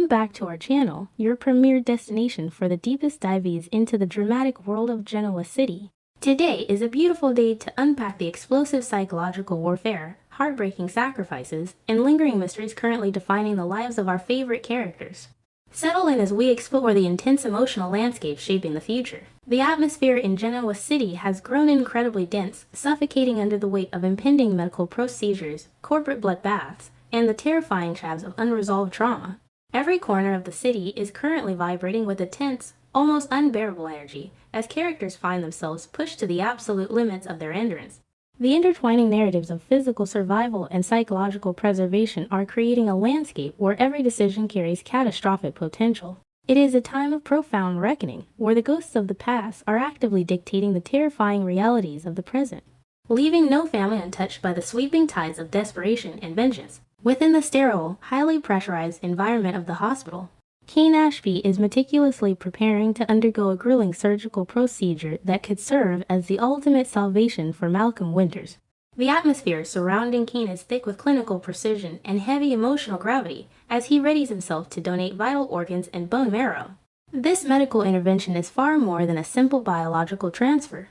Welcome back to our channel, your premier destination for the deepest dives into the dramatic world of Genoa City. Today is a beautiful day to unpack the explosive psychological warfare, heartbreaking sacrifices, and lingering mysteries currently defining the lives of our favorite characters. Settle in as we explore the intense emotional landscape shaping the future. The atmosphere in Genoa City has grown incredibly dense, suffocating under the weight of impending medical procedures, corporate bloodbaths, and the terrifying traps of unresolved trauma. Every corner of the city is currently vibrating with a tense, almost unbearable energy, as characters find themselves pushed to the absolute limits of their endurance. The intertwining narratives of physical survival and psychological preservation are creating a landscape where every decision carries catastrophic potential. It is a time of profound reckoning, where the ghosts of the past are actively dictating the terrifying realities of the present, leaving no family untouched by the sweeping tides of desperation and vengeance. Within the sterile, highly pressurized environment of the hospital, Kane Ashby is meticulously preparing to undergo a grueling surgical procedure that could serve as the ultimate salvation for Malcolm Winters. The atmosphere surrounding Kane is thick with clinical precision and heavy emotional gravity as he readies himself to donate vital organs and bone marrow. This medical intervention is far more than a simple biological transfer.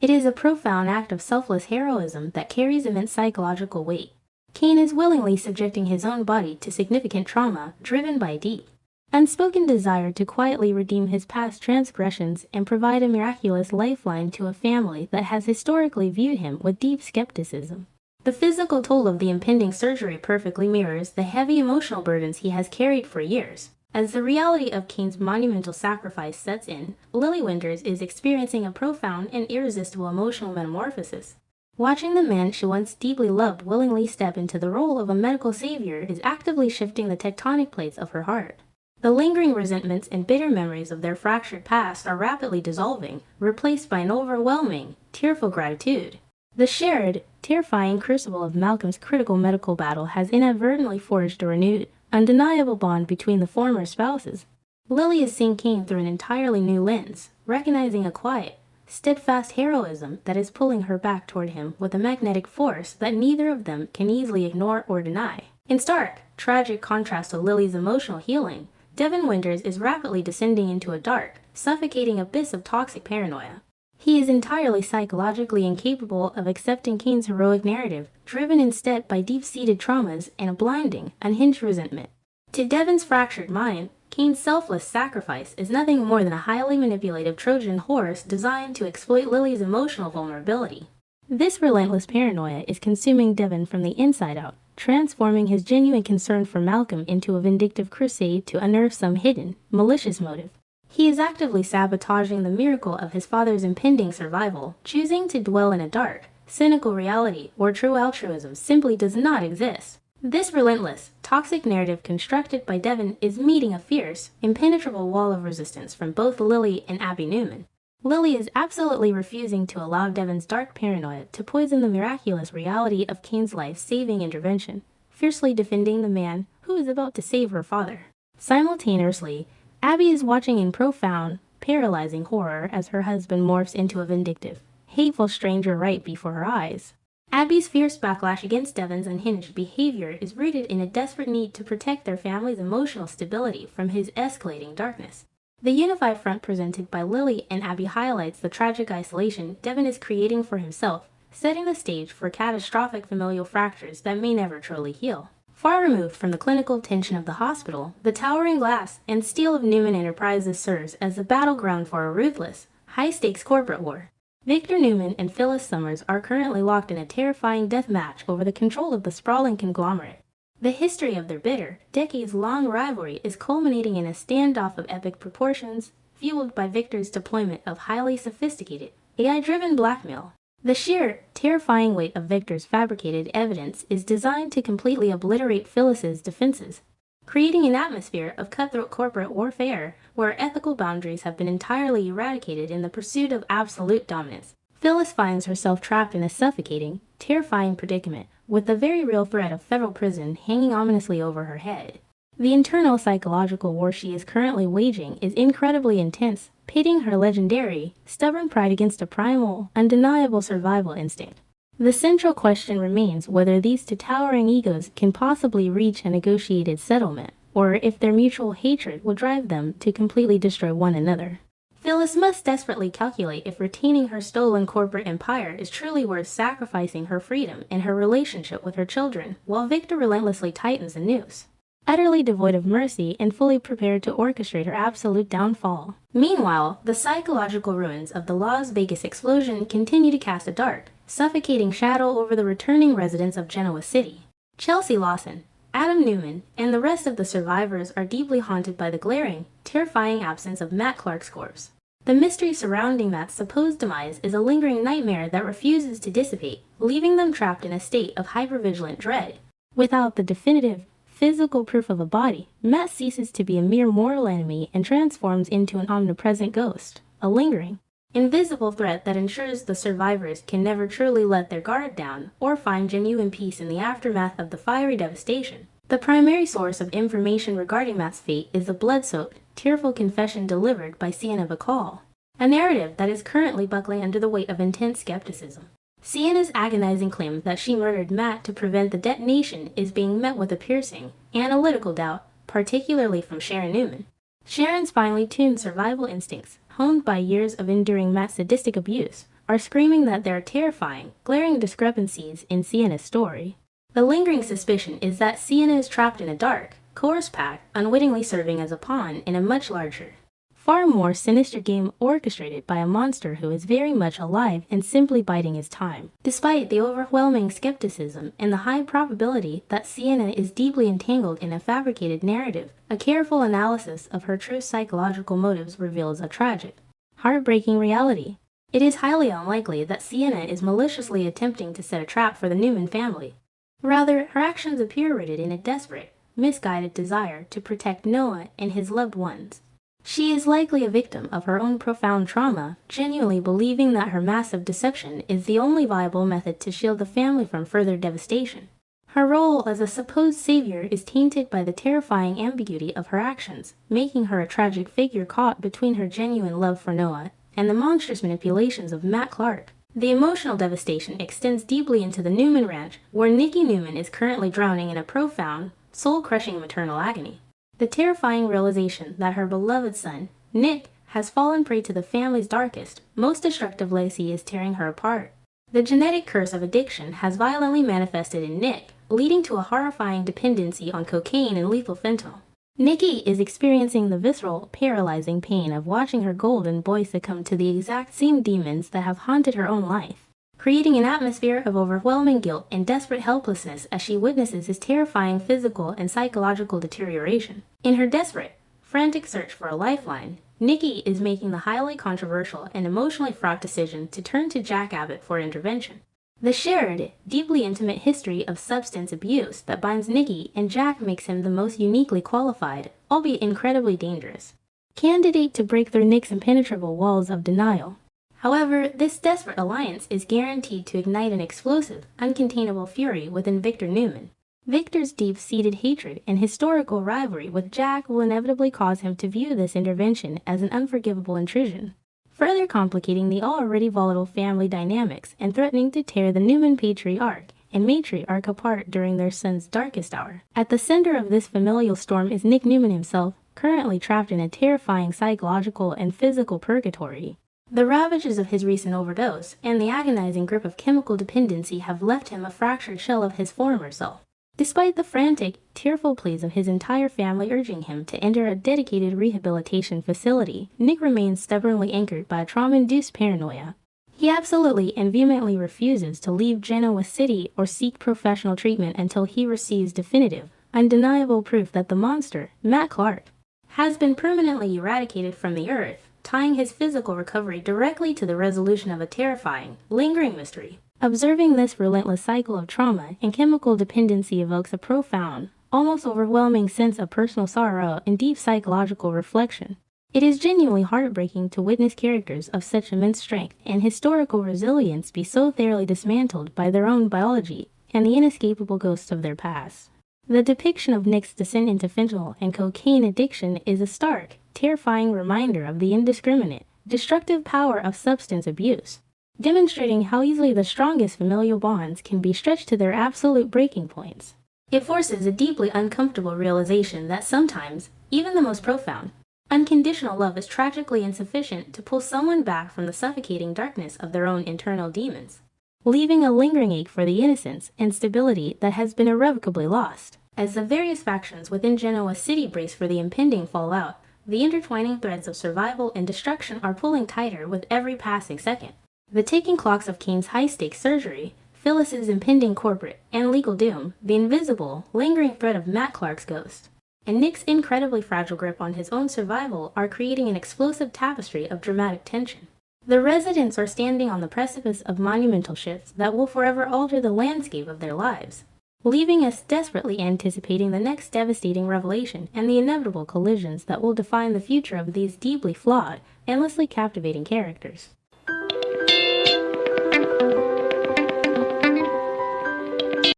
It is a profound act of selfless heroism that carries immense psychological weight. Kane is willingly subjecting his own body to significant trauma, driven by a deep, unspoken desire to quietly redeem his past transgressions and provide a miraculous lifeline to a family that has historically viewed him with deep skepticism. The physical toll of the impending surgery perfectly mirrors the heavy emotional burdens he has carried for years. As the reality of Kane's monumental sacrifice sets in, Lily Winters is experiencing a profound and irresistible emotional metamorphosis. Watching the man she once deeply loved willingly step into the role of a medical savior is actively shifting the tectonic plates of her heart. The lingering resentments and bitter memories of their fractured past are rapidly dissolving, replaced by an overwhelming, tearful gratitude. The shared, terrifying crucible of Malcolm's critical medical battle has inadvertently forged a renewed, undeniable bond between the former spouses. Lily is seeing Kane through an entirely new lens, recognizing a quiet, steadfast heroism that is pulling her back toward him with a magnetic force that neither of them can easily ignore or deny. In stark, tragic contrast to Lily's emotional healing, Devon Winters is rapidly descending into a dark, suffocating abyss of toxic paranoia. He is entirely psychologically incapable of accepting Kane's heroic narrative, driven instead by deep-seated traumas and a blinding, unhinged resentment. To Devon's fractured mind, Kane's selfless sacrifice is nothing more than a highly manipulative Trojan horse designed to exploit Lily's emotional vulnerability. This relentless paranoia is consuming Devon from the inside out, transforming his genuine concern for Malcolm into a vindictive crusade to unearth some hidden, malicious motive. He is actively sabotaging the miracle of his father's impending survival, choosing to dwell in a dark, cynical reality where true altruism simply does not exist. This relentless, toxic narrative constructed by Devon is meeting a fierce, impenetrable wall of resistance from both Lily and Abby Newman. Lily is absolutely refusing to allow Devon's dark paranoia to poison the miraculous reality of Kane's life-saving intervention, fiercely defending the man who is about to save her father. Simultaneously, Abby is watching in profound, paralyzing horror as her husband morphs into a vindictive, hateful stranger right before her eyes. Abby's fierce backlash against Devon's unhinged behavior is rooted in a desperate need to protect their family's emotional stability from his escalating darkness. The unified front presented by Lily and Abby highlights the tragic isolation Devon is creating for himself, setting the stage for catastrophic familial fractures that may never truly heal. Far removed from the clinical tension of the hospital, the towering glass and steel of Newman Enterprises serves as the battleground for a ruthless, high-stakes corporate war. Victor Newman and Phyllis Summers are currently locked in a terrifying death match over the control of the sprawling conglomerate. The history of their bitter, decades-long rivalry is culminating in a standoff of epic proportions, fueled by Victor's deployment of highly sophisticated, AI-driven blackmail. The sheer, terrifying weight of Victor's fabricated evidence is designed to completely obliterate Phyllis's defenses, creating an atmosphere of cutthroat corporate warfare where ethical boundaries have been entirely eradicated in the pursuit of absolute dominance. Phyllis finds herself trapped in a suffocating, terrifying predicament, with the very real threat of federal prison hanging ominously over her head. The internal psychological war she is currently waging is incredibly intense, pitting her legendary, stubborn pride against a primal, undeniable survival instinct. The central question remains whether these two towering egos can possibly reach a negotiated settlement, or if their mutual hatred will drive them to completely destroy one another. Phyllis must desperately calculate if retaining her stolen corporate empire is truly worth sacrificing her freedom and her relationship with her children, while Victor relentlessly tightens the noose, utterly devoid of mercy and fully prepared to orchestrate her absolute downfall. Meanwhile, the psychological ruins of the Las Vegas explosion continue to cast a dark, suffocating shadow over the returning residents of Genoa City. Chelsea Lawson, Adam Newman, and the rest of the survivors are deeply haunted by the glaring, terrifying absence of Matt Clark's corpse. The mystery surrounding Matt's supposed demise is a lingering nightmare that refuses to dissipate, leaving them trapped in a state of hypervigilant dread. Without the definitive, physical proof of a body, Matt ceases to be a mere mortal enemy and transforms into an omnipresent ghost, a lingering, invisible threat that ensures the survivors can never truly let their guard down or find genuine peace in the aftermath of the fiery devastation. The primary source of information regarding Matt's fate is the blood-soaked, tearful confession delivered by Sienna Bacall, a narrative that is currently buckling under the weight of intense skepticism. Sienna's agonizing claim that she murdered Matt to prevent the detonation is being met with a piercing, analytical doubt, particularly from Sharon Newman. Sharon's finely tuned survival instincts, honed by years of enduring Matt's sadistic abuse, are screaming that there are terrifying, glaring discrepancies in Sienna's story. The lingering suspicion is that Sienna is trapped in a dark, coerced pact, unwittingly serving as a pawn in a much larger, far more sinister game orchestrated by a monster who is very much alive and simply biding his time. Despite the overwhelming skepticism and the high probability that Sienna is deeply entangled in a fabricated narrative, a careful analysis of her true psychological motives reveals a tragic, heartbreaking reality. It is highly unlikely that Sienna is maliciously attempting to set a trap for the Newman family. Rather, her actions appear rooted in a desperate, misguided desire to protect Noah and his loved ones. She is likely a victim of her own profound trauma, genuinely believing that her massive deception is the only viable method to shield the family from further devastation. Her role as a supposed savior is tainted by the terrifying ambiguity of her actions, making her a tragic figure caught between her genuine love for Noah and the monstrous manipulations of Matt Clark. The emotional devastation extends deeply into the Newman ranch, where Nikki Newman is currently drowning in a profound, soul-crushing maternal agony. The terrifying realization that her beloved son, Nick, has fallen prey to the family's darkest, most destructive legacy is tearing her apart. The genetic curse of addiction has violently manifested in Nick, leading to a horrifying dependency on cocaine and lethal fentanyl. Nikki is experiencing the visceral, paralyzing pain of watching her golden boy succumb to the exact same demons that have haunted her own life, creating an atmosphere of overwhelming guilt and desperate helplessness as she witnesses his terrifying physical and psychological deterioration. In her desperate, frantic search for a lifeline, Nikki is making the highly controversial and emotionally fraught decision to turn to Jack Abbott for intervention. The shared, deeply intimate history of substance abuse that binds Nikki and Jack makes him the most uniquely qualified, albeit incredibly dangerous, candidate to break through Nick's impenetrable walls of denial. However, this desperate alliance is guaranteed to ignite an explosive, uncontainable fury within Victor Newman. Victor's deep-seated hatred and historical rivalry with Jack will inevitably cause him to view this intervention as an unforgivable intrusion, further complicating the already volatile family dynamics and threatening to tear the Newman patriarch and matriarch apart during their son's darkest hour. At the center of this familial storm is Nick Newman himself, currently trapped in a terrifying psychological and physical purgatory. The ravages of his recent overdose and the agonizing grip of chemical dependency have left him a fractured shell of his former self. Despite the frantic, tearful pleas of his entire family urging him to enter a dedicated rehabilitation facility, Nick remains stubbornly anchored by trauma-induced paranoia. He absolutely and vehemently refuses to leave Genoa City or seek professional treatment until he receives definitive, undeniable proof that the monster, Matt Clark, has been permanently eradicated from the earth, tying his physical recovery directly to the resolution of a terrifying, lingering mystery. Observing this relentless cycle of trauma and chemical dependency evokes a profound, almost overwhelming sense of personal sorrow and deep psychological reflection. It is genuinely heartbreaking to witness characters of such immense strength and historical resilience be so thoroughly dismantled by their own biology and the inescapable ghosts of their past. The depiction of Nick's descent into fentanyl and cocaine addiction is a stark, terrifying reminder of the indiscriminate, destructive power of substance abuse, demonstrating how easily the strongest familial bonds can be stretched to their absolute breaking points. It forces a deeply uncomfortable realization that sometimes, even the most profound, unconditional love is tragically insufficient to pull someone back from the suffocating darkness of their own internal demons, leaving a lingering ache for the innocence and stability that has been irrevocably lost. As the various factions within Genoa City brace for the impending fallout, the intertwining threads of survival and destruction are pulling tighter with every passing second. The ticking clocks of Kane's high-stakes surgery, Phyllis's impending corporate and legal doom, the invisible, lingering threat of Matt Clark's ghost, and Nick's incredibly fragile grip on his own survival are creating an explosive tapestry of dramatic tension. The residents are standing on the precipice of monumental shifts that will forever alter the landscape of their lives, leaving us desperately anticipating the next devastating revelation and the inevitable collisions that will define the future of these deeply flawed, endlessly captivating characters.